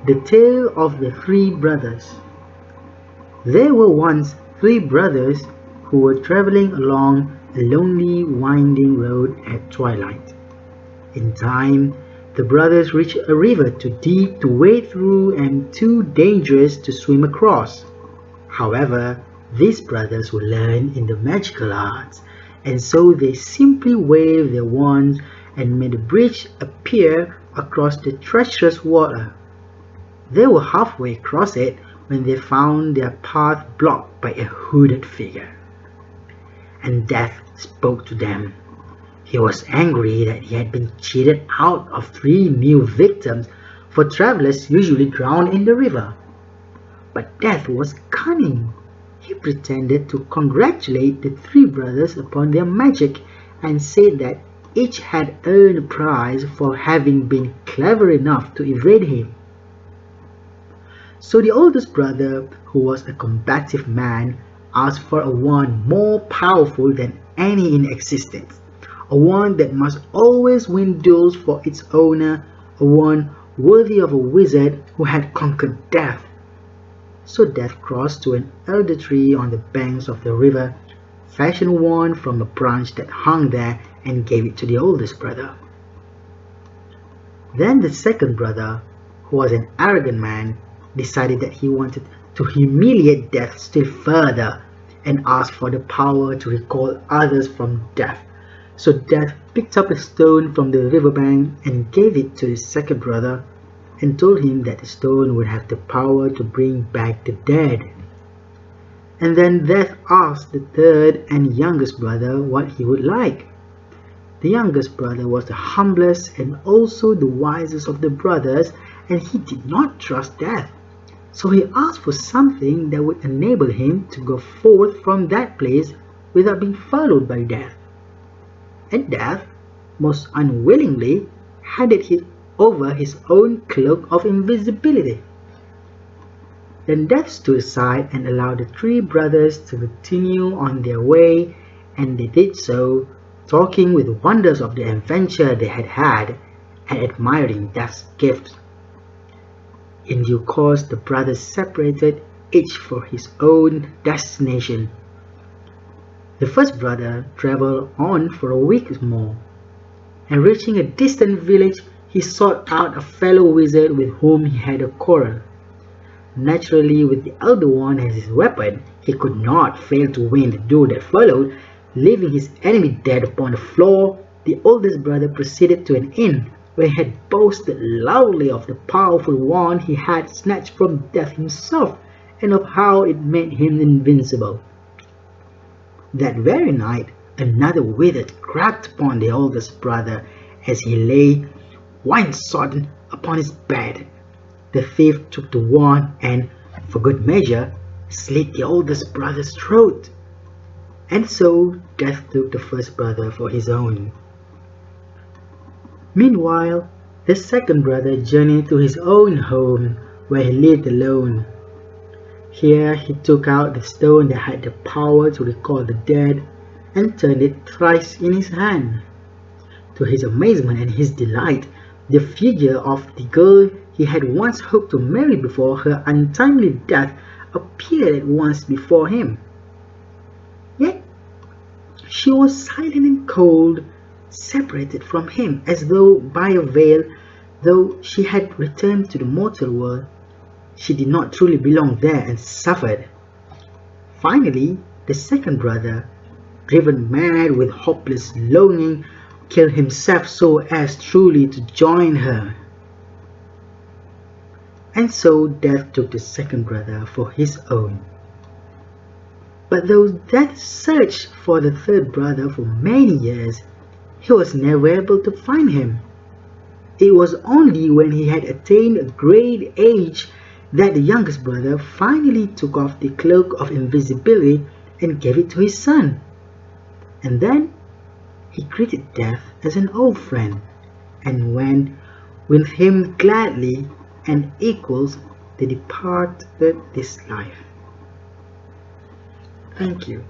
The Tale of the Three Brothers. There were once three brothers who were traveling along a lonely, winding road at twilight. In time, the brothers reached a river too deep to wade through and too dangerous to swim across. However, these brothers were learned in the magical arts, and so they simply waved their wands and made a bridge appear across the treacherous water. They were halfway across it when they found their path blocked by a hooded figure. And Death spoke to them. He was angry that he had been cheated out of 3 new victims, for travelers usually drown in the river. But Death was cunning. He pretended to congratulate the 3 brothers upon their magic and said that each had earned a prize for having been clever enough to evade him. So the oldest brother, who was a combative man, asked for a wand more powerful than any in existence, a wand that must always win duels for its owner, a wand worthy of a wizard who had conquered death. So Death crossed to an elder tree on the banks of the river, fashioned a wand from a branch that hung there, and gave it to the oldest brother. Then the second brother, who was an arrogant man, decided that he wanted to humiliate Death still further and asked for the power to recall others from death. So Death picked up a stone from the riverbank and gave it to his second brother and told him that the stone would have the power to bring back the dead. And then Death asked the third and youngest brother what he would like. The youngest brother was the humblest and also the wisest of the brothers, and he did not trust Death. So he asked for something that would enable him to go forth from that place without being followed by Death. And Death, most unwillingly, handed over his own cloak of invisibility. Then Death stood aside and allowed the 3 brothers to continue on their way, and they did so, talking with wonders of the adventure they had had and admiring Death's gifts. In due course, the brothers separated, each for his own destination. The first brother traveled on for a week more, and reaching a distant village, he sought out a fellow wizard with whom he had a quarrel. Naturally, with the elder one as his weapon, he could not fail to win the duel that followed. Leaving his enemy dead upon the floor, the oldest brother proceeded to an inn, where he had boasted loudly of the powerful wand he had snatched from Death himself, and of how it made him invincible. That very night, another wizard grabbed upon the oldest brother as he lay wine-sodden upon his bed. The thief took the wand and, for good measure, slit the oldest brother's throat. And so Death took the first brother for his own. Meanwhile, the second brother journeyed to his own home, where he lived alone. Here he took out the stone that had the power to recall the dead and turned it thrice in his hand. To his amazement and his delight, the figure of the girl he had once hoped to marry before her untimely death appeared at once before him. Yet she was silent and cold, separated from him as though by a veil. Though she had returned to the mortal world, she did not truly belong there and suffered. Finally, the second brother, driven mad with hopeless longing, killed himself so as truly to join her. And so Death took the second brother for his own. But though Death searched for the third brother for many years, he was never able to find him. It was only when he had attained a great age that the youngest brother finally took off the cloak of invisibility and gave it to his son. And then he greeted Death as an old friend, and went with him gladly, and equals they departed this life. Thank you.